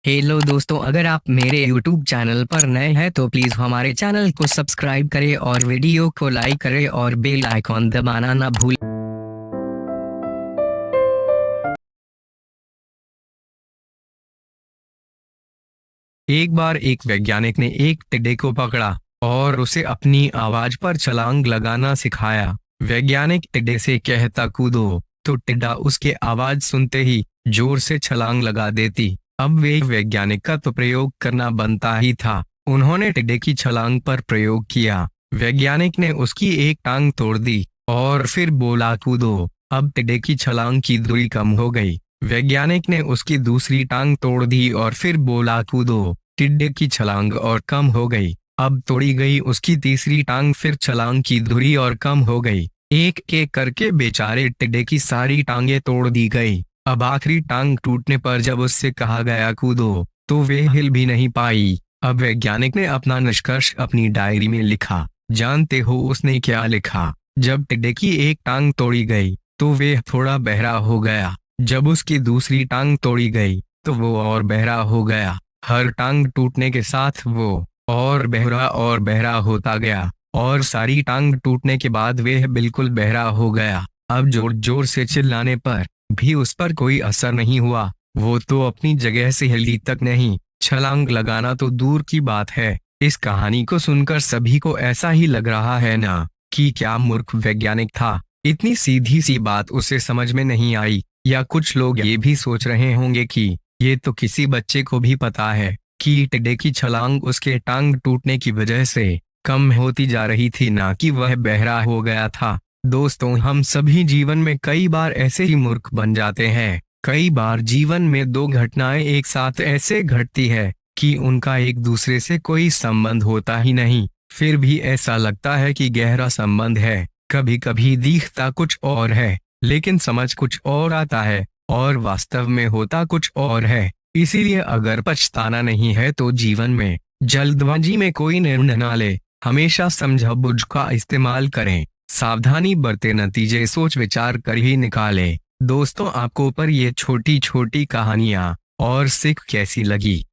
Hello दोस्तों, अगर आप मेरे YouTube चैनल पर नए हैं तो प्लीज़ हमारे चैनल को सब्सक्राइब करें और वीडियो को लाइक करें और बेल आइकॉन दबाना ना भूलें। एक बार एक वैज्ञानिक ने एक टिड्डे को पकड़ा और उसे अपनी आवाज पर छलांग लगाना सिखाया। वैज्ञानिक टिड्डे से कहता कूदो, तो टिड्डा उसके आवाज सुनते ही जोर से छलांग लगा देती। अब वे वैज्ञानिक का तो प्रयोग करना बनता ही था। उन्होंने टिड्डे की छलांग पर प्रयोग किया। वैज्ञानिक ने उसकी एक टांग तोड़ दी और फिर बोला कूदो। अब टिड्डे की छलांग की दूरी कम हो गई। वैज्ञानिक ने उसकी दूसरी टांग तोड़ दी और फिर बोला कूदो। टिड्डे की छलांग और कम हो गई। अब तोड़ी गई उसकी तीसरी टांग, फिर छलांग की दूरी और कम हो गई। एक एक करके बेचारे टिड्डे की सारी टांगें तोड़ दी गई। अब आखिरी टांग टूटने पर जब उससे कहा गया कूदो, तो वे हिल भी नहीं पाई। अब वैज्ञानिक ने अपना निष्कर्ष अपनी डायरी में लिखा। जानते हो उसने क्या लिखा? जब टिड्डे की एक टांग तोड़ी गई तो वे थोड़ा बहरा हो गया। जब उसकी दूसरी टांग तोड़ी गई तो वो और बहरा हो गया। हर टांग टूटने के साथ वो और बहरा होता गया और सारी टांग टूटने के बाद वह बिल्कुल बहरा हो गया। अब जोर जोर से चिल्लाने पर भी उस पर कोई असर नहीं हुआ। वो तो अपनी जगह से हिली तक नहीं। छलांग लगाना तो दूर की बात है। इस कहानी को सुनकर सभी को ऐसा ही लग रहा है ना कि क्या मूर्ख वैज्ञानिक था। इतनी सीधी सी बात उसे समझ में नहीं आई। या कुछ लोग ये भी सोच रहे होंगे कि ये तो किसी बच्चे को भी पता है कि टिड्डे की छलांग उसके टांग टूटने की वजह से कम होती जा रही थी, ना कि वह बहरा हो गया था। दोस्तों, हम सभी जीवन में कई बार ऐसे ही मूर्ख बन जाते हैं। कई बार जीवन में दो घटनाएं एक साथ ऐसे घटती है कि उनका एक दूसरे से कोई संबंध होता ही नहीं, फिर भी ऐसा लगता है कि गहरा संबंध है। कभी कभी दिखता कुछ और है लेकिन समझ कुछ और आता है और वास्तव में होता कुछ और है। इसीलिए अगर पछताना नहीं है तो जीवन में जल्दबाजी में कोई निर्णय न ले। हमेशा समझ बूझ का इस्तेमाल करें। सावधानी बरते, नतीजे सोच विचार कर ही निकालें। दोस्तों, आपको पर ये छोटी छोटी कहानियाँ और सिख कैसी लगी?